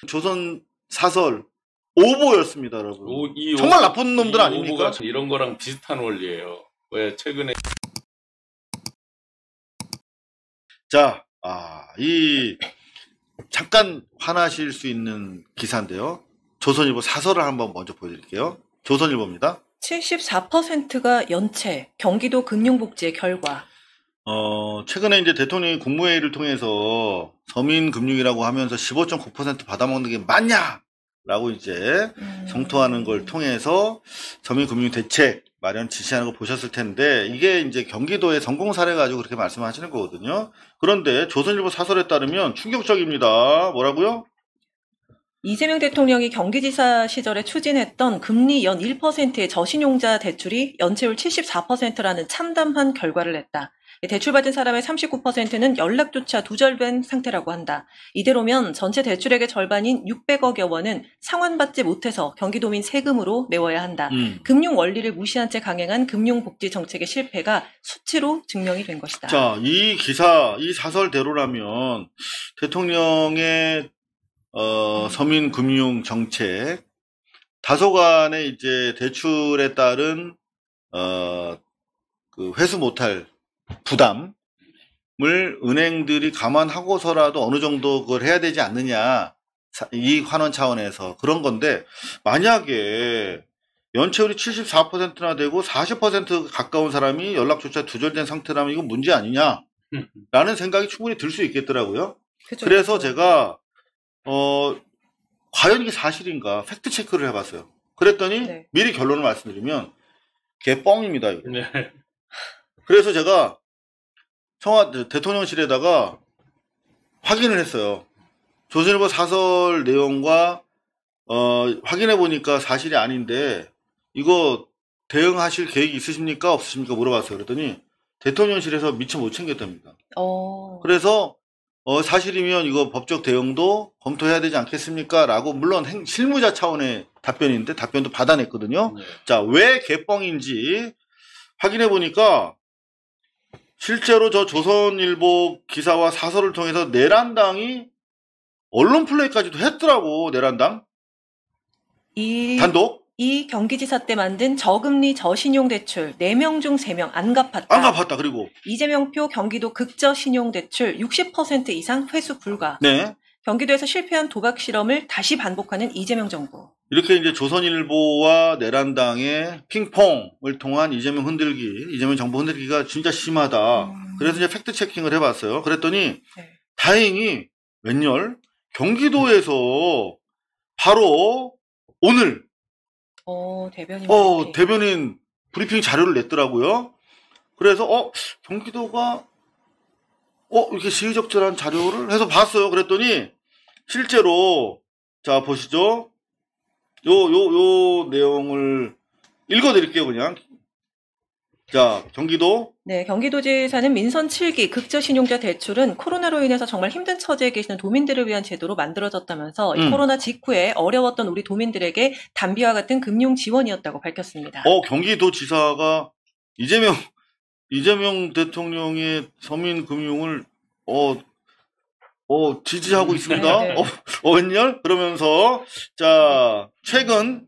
조선 사설 오보였습니다, 여러분. 정말 나쁜 놈들 아닙니까? 이런 거랑 비슷한 원리예요. 왜 최근에 자, 잠깐 화나실 수 있는 기사인데요. 조선일보 사설을 한번 먼저 보여드릴게요. 조선일보입니다. 74%가 연체, 경기도 금융복지의 결과. 최근에 이제 대통령이 국무회의를 통해서 서민금융이라고 하면서 15.9% 받아먹는 게 맞냐? 라고 이제 성토하는 걸 통해서 서민금융 대책 마련 지시하는 거 보셨을 텐데, 이게 이제 경기도의 성공 사례 가지고 그렇게 말씀하시는 거거든요. 그런데 조선일보 사설에 따르면 충격적입니다. 뭐라고요? 이재명 대통령이 경기지사 시절에 추진했던 금리 연 1%의 저신용자 대출이 연체율 74%라는 참담한 결과를 냈다. 대출받은 사람의 39%는 연락조차 두절된 상태라고 한다. 이대로면 전체 대출액의 절반인 600억여 원은 상환받지 못해서 경기도민 세금으로 메워야 한다. 금융 원리를 무시한 채 강행한 금융복지 정책의 실패가 수치로 증명이 된 것이다. 자, 이 기사, 이 사설대로라면 대통령의 서민금융 정책, 다소간의 이제 대출에 따른 그 회수 못할 부담을 은행들이 감안하고서라도 어느 정도 그걸 해야 되지 않느냐, 이익 환원 차원에서 그런 건데, 만약에 연체율이 74%나 되고 40% 가까운 사람이 연락조차 두절된 상태라면 이건 문제 아니냐라는 생각이 충분히 들 수 있겠더라고요. 그쵸, 그래서 제가 과연 이게 사실인가 팩트 체크를 해봤어요. 그랬더니 네. 미리 결론을 말씀드리면 개뻥입니다. 이거. 네. 그래서 제가 청와대 대통령실에다가 확인을 했어요. 조선일보 사설 내용과 확인해 보니까 사실이 아닌데 이거 대응하실 계획이 있으십니까? 없으십니까? 물어봤어요. 그랬더니 대통령실에서 미처 못 챙겼답니다. 그래서 사실이면 이거 법적 대응도 검토해야 되지 않겠습니까? 라고 물론 실무자 차원의 답변인데 답변도 받아냈거든요. 네. 자, 왜 개뻥인지 확인해 보니까 실제로 저 조선일보 기사와 사설을 통해서 내란당이 언론 플레이까지도 했더라고. 내란당 단독. 이 경기지사 때 만든 저금리 저신용대출 4명 중 3명 안 갚았다. 안 갚았다. 그리고 이재명표 경기도 극저신용대출 60% 이상 회수 불가. 네. 경기도에서 실패한 도박 실험을 다시 반복하는 이재명 정부. 이렇게 이제 조선일보와 내란당의 핑퐁을 통한 이재명 정부 흔들기가 진짜 심하다. 그래서 이제 팩트 체킹을 해봤어요. 그랬더니 네. 다행히 웬열 경기도에서 바로 오늘 대변인 브리핑 자료를 냈더라고요. 그래서 경기도가 이렇게 시의적절한 자료를 해서 봤어요. 그랬더니 실제로 자 보시죠. 요 내용을 읽어드릴게요, 그냥. 자, 경기도. 네, 경기도지사는 민선 7기 극저신용자 대출은 코로나로 인해서 정말 힘든 처지에 계시는 도민들을 위한 제도로 만들어졌다면서 이 코로나 직후에 어려웠던 우리 도민들에게 담비와 같은 금융 지원이었다고 밝혔습니다. 경기도지사가 이재명 대통령의 서민금융을 지지하고 있습니다. 네. 웬열? 그러면서 자, 최근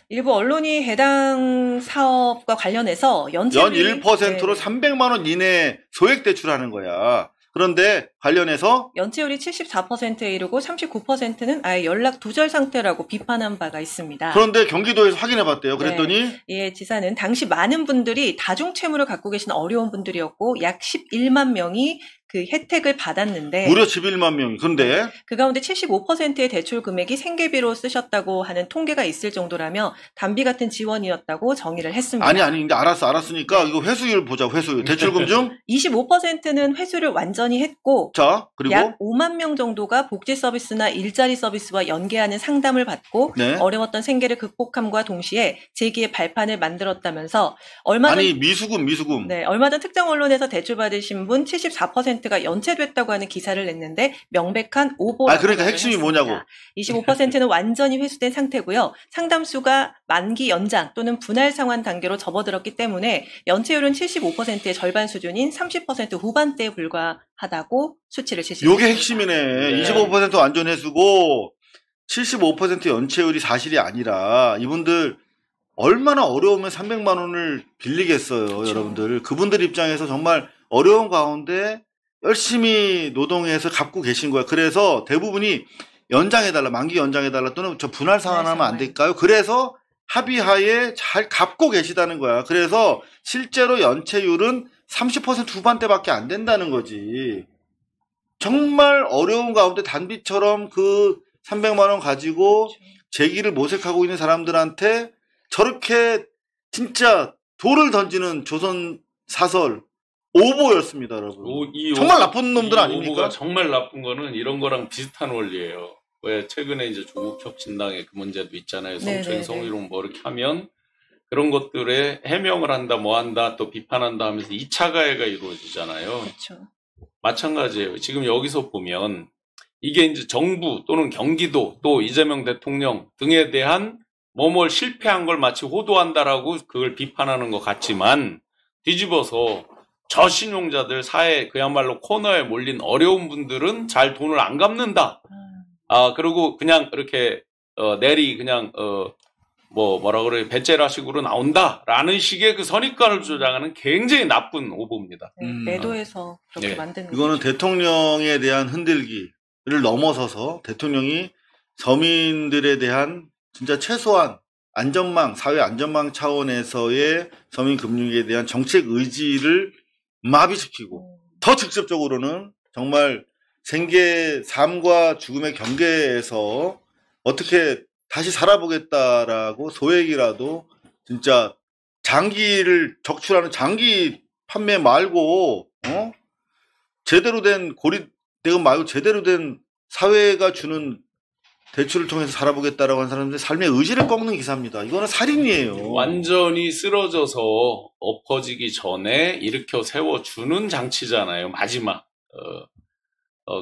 일부 언론이 해당 사업과 관련해서 연 1%로 300만 원 이내 소액 대출하는 거야. 그런데 관련해서 연체율이 74%에 이르고 39%는 아예 연락 두절 상태라고 비판한 바가 있습니다. 그런데 경기도에서 확인해 봤대요. 그랬더니 예, 지사는 당시 많은 분들이 다중채무를 갖고 계신 어려운 분들이었고 약 11만 명이 그 혜택을 받았는데 무려 11만 명이. 그런데 그 가운데 75%의 대출 금액이 생계비로 쓰셨다고 하는 통계가 있을 정도라며 담비 같은 지원이었다고 정의를 했습니다. 아니 근데 알았으니까 이거 회수율 보자. 회수율. 대출금 중 25%는 회수를 완전히 했고 자, 그리고 약 5만 명 정도가 복지 서비스나 일자리 서비스와 연계하는 상담을 받고 네. 어려웠던 생계를 극복함과 동시에 재기의 발판을 만들었다면서 얼마 전 미수금. 네, 얼마 전 특정 언론에서 대출 받으신 분 74%가 연체됐다고 하는 기사를 냈는데 명백한 오보라고. 그러니까 핵심이 했습니다. 뭐냐고. 25%는 완전히 회수된 상태고요. 상담수가 만기 연장 또는 분할 상환 단계로 접어들었기 때문에 연체율은 75%의 절반 수준인 30% 후반대에 불과하다고 수치를 제시했습니다. 이게 핵심이네. 25% 완전 회수고 75% 연체율이 사실이 아니라 이분들 얼마나 어려우면 300만 원을 빌리겠어요. 그렇죠. 여러분들. 그분들 입장에서 정말 어려운 가운데 열심히 노동해서 갚고 계신 거야. 그래서 대부분이 연장해달라, 만기 연장해달라 또는 저 분할 상환하면 안 될까요? 그래서 합의하에 잘 갚고 계시다는 거야. 그래서 실제로 연체율은 30% 후반대밖에 안 된다는 거지. 정말 어려운 가운데 단비처럼 그 300만 원 가지고 재기를 모색하고 있는 사람들한테 저렇게 진짜 돌을 던지는 조선 사설 오보였습니다, 여러분. 정말 나쁜 놈들 아닙니까? 오보가 정말 나쁜 거는 이런 거랑 비슷한 원리예요. 왜 최근에 이제 조국 혁신당의 그 문제도 있잖아요. 성추행, 성희롱 뭐 이렇게 하면 그런 것들에 해명을 한다, 뭐 한다, 또 비판한다 하면서 2차 가해가 이루어지잖아요. 그렇죠. 마찬가지예요. 지금 여기서 보면 이게 이제 정부 또는 경기도 또 이재명 대통령 등에 대한 뭐뭘 실패한 걸 마치 호도한다라고 그걸 비판하는 것 같지만 뒤집어서 저신용자들 사회 그야말로 코너에 몰린 어려운 분들은 잘 돈을 안 갚는다. 그리고 그냥 이렇게 내리 그냥 뭐라 그래 배째라식으로 나온다라는 식의 그 선입관을 조장하는 굉장히 나쁜 오보입니다. 매도해서 그렇게 만드는 이거는 거죠. 대통령에 대한 흔들기를 넘어서서 대통령이 서민들에 대한 진짜 최소한 안전망, 사회 안전망 차원에서의 서민 금융에 대한 정책 의지를 마비시키고 더 직접적으로는 정말 생계, 삶과 죽음의 경계에서 어떻게 다시 살아보겠다라고 소액이라도 진짜 장기를 적출하는 장기 판매 말고 제대로 된 고리대금 말고 제대로 된 사회가 주는 대출을 통해서 살아보겠다라고 하는 사람들의 삶의 의지를 꺾는 기사입니다. 이거는 살인이에요. 완전히 쓰러져서 엎어지기 전에 일으켜 세워주는 장치잖아요. 마지막.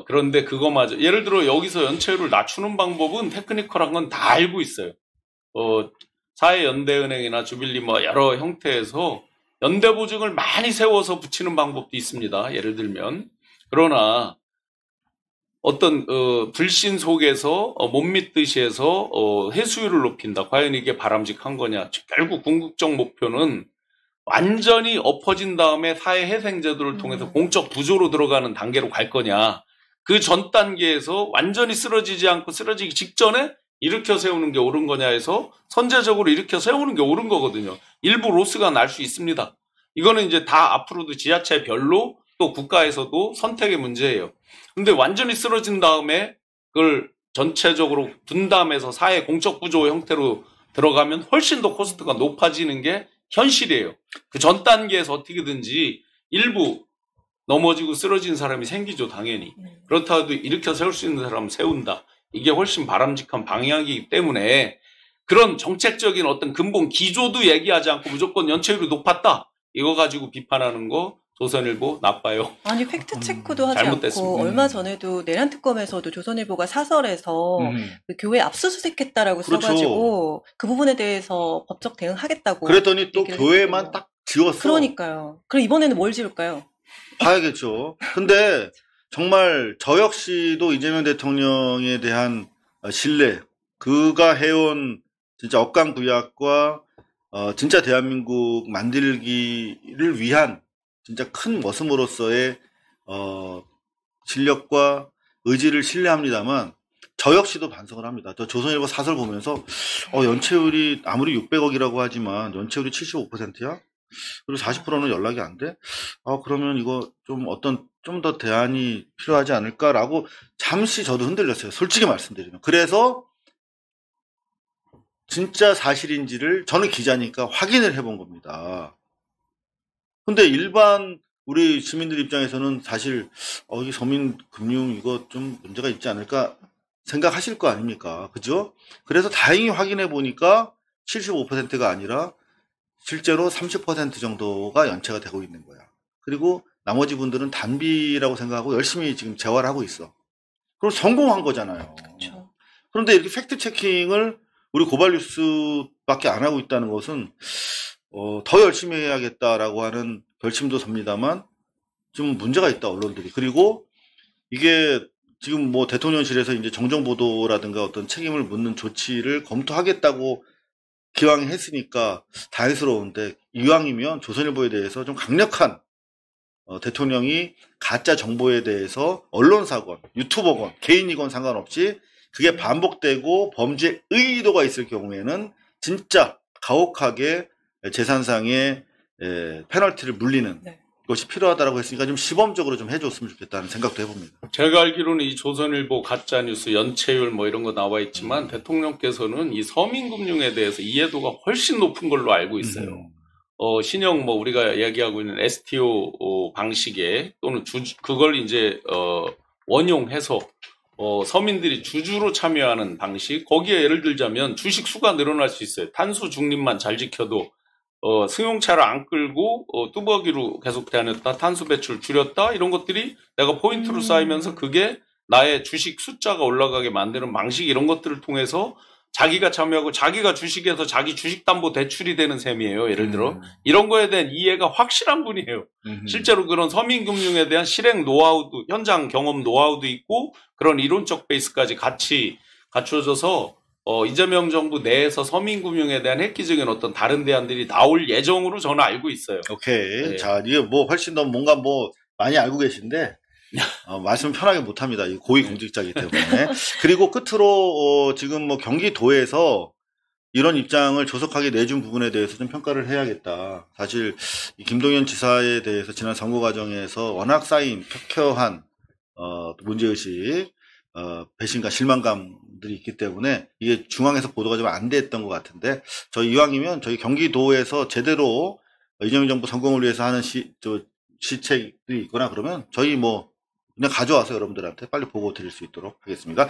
그런데 그거마저 예를 들어 여기서 연체율을 낮추는 방법은 테크니컬한 건 다 알고 있어요. 사회연대은행이나 주빌리 뭐 여러 형태에서 연대보증을 많이 세워서 붙이는 방법도 있습니다. 예를 들면. 그러나 어떤 불신 속에서 못 믿듯이 해서 회수율을 높인다. 과연 이게 바람직한 거냐. 결국 궁극적 목표는 완전히 엎어진 다음에 사회회생제도를 통해서 공적 부조로 들어가는 단계로 갈 거냐. 그 전 단계에서 완전히 쓰러지지 않고 쓰러지기 직전에 일으켜 세우는 게 옳은 거냐 해서 선제적으로 일으켜 세우는 게 옳은 거거든요. 일부 로스가 날 수 있습니다. 이거는 이제 다 앞으로도 지자체별로 또 국가에서도 선택의 문제예요. 근데 완전히 쓰러진 다음에 그걸 전체적으로 분담해서 사회 공적 부조 형태로 들어가면 훨씬 더 코스트가 높아지는 게 현실이에요. 그 전 단계에서 어떻게든지 일부 넘어지고 쓰러진 사람이 생기죠, 당연히. 그렇다고 일으켜 세울 수 있는 사람은 세운다. 이게 훨씬 바람직한 방향이기 때문에 그런 정책적인 어떤 근본 기조도 얘기하지 않고 무조건 연체율이 높았다. 이거 가지고 비판하는 거 조선일보 나빠요. 아니 팩트 체크도 하지 않고 얼마 전에도 내란특검에서도 조선일보가 사설에서 그 교회 압수수색했다라고 그렇죠. 써가지고 그 부분에 대해서 법적 대응하겠다고. 그랬더니 또 교회만 했거든요. 딱 지웠어. 그러니까요. 그럼 이번에는 뭘 지울까요? 봐야겠죠. 근데 정말 저 역시도 이재명 대통령에 대한 신뢰, 그가 해온 진짜 억강부약과 진짜 대한민국 만들기를 위한 진짜 큰 모습으로서의 실력과 의지를 신뢰합니다만 저 역시도 반성을 합니다. 저 조선일보 사설 보면서 연체율이 아무리 600억이라고 하지만 연체율이 75%야? 그리고 40%는 연락이 안 돼? 그러면 이거 좀 더 대안이 필요하지 않을까라고 잠시 저도 흔들렸어요. 솔직히 말씀드리면. 그래서 진짜 사실인지를 저는 기자니까 확인을 해본 겁니다. 근데 일반 우리 시민들 입장에서는 사실 이 서민 금융 이거 좀 문제가 있지 않을까 생각하실 거 아닙니까? 그죠? 그래서 다행히 확인해 보니까 75%가 아니라 실제로 30% 정도가 연체가 되고 있는 거야. 그리고 나머지 분들은 단비라고 생각하고 열심히 지금 재활을 하고 있어. 그럼 성공한 거잖아요. 그렇죠. 그런데 이렇게 팩트 체킹을 우리 고발뉴스밖에 안 하고 있다는 것은 더 열심히 해야겠다라고 하는 결심도 섭니다만 좀 문제가 있다, 언론들이. 그리고 이게 지금 뭐 대통령실에서 이제 정정보도라든가 어떤 책임을 묻는 조치를 검토하겠다고 기왕 했으니까 다행스러운데, 이왕이면 조선일보에 대해서 좀 강력한 대통령이 가짜 정보에 대해서 언론사건, 유튜버건, 개인이건 상관없이 그게 반복되고 범죄 의도가 있을 경우에는 진짜 가혹하게 재산상의 페널티를 물리는 네. 것이 필요하다고 했으니까 좀 시범적으로 좀 해줬으면 좋겠다는 생각도 해봅니다. 제가 알기로는 이 조선일보 가짜뉴스 연체율 뭐 이런 거 나와 있지만 대통령께서는 이 서민금융에 대해서 이해도가 훨씬 높은 걸로 알고 있어요. 신형 뭐 우리가 이야기하고 있는 STO 방식에 또는 그걸 이제 원용해서 서민들이 주주로 참여하는 방식, 거기에 예를 들자면 주식 수가 늘어날 수 있어요. 탄소 중립만 잘 지켜도 승용차를 안 끌고 뚜벅이로 계속 다녔다, 탄소 배출 줄였다, 이런 것들이 내가 포인트로 쌓이면서 그게 나의 주식 숫자가 올라가게 만드는 방식, 이런 것들을 통해서 자기가 참여하고 자기가 주식에서 자기 주식담보 대출이 되는 셈이에요. 예를 들어 이런 거에 대한 이해가 확실한 분이에요. 실제로 그런 서민금융에 대한 실행 노하우도, 현장 경험 노하우도 있고 그런 이론적 베이스까지 같이 갖춰져서 이재명 정부 내에서 서민금융에 대한 획기적인 어떤 다른 대안들이 나올 예정으로 저는 알고 있어요. 오케이. 네. 자, 이게 뭐 훨씬 더 뭔가 뭐 많이 알고 계신데 말씀 편하게 못합니다. 이 고위공직자이기 때문에. 그리고 끝으로 지금 뭐 경기도에서 이런 입장을 조속하게 내준 부분에 대해서 좀 평가를 해야겠다. 사실 이 김동연 지사에 대해서 지난 선거 과정에서 워낙 쌓인 격혀한 문제의식, 배신과 실망감들이 있기 때문에 이게 중앙에서 보도가 좀 안 됐던 것 같은데, 저희 이왕이면 저희 경기도에서 제대로 이재명 정부 성공을 위해서 하는 시책이 있거나 그러면 저희 뭐 그냥 가져와서 여러분들한테 빨리 보고 드릴 수 있도록 하겠습니다.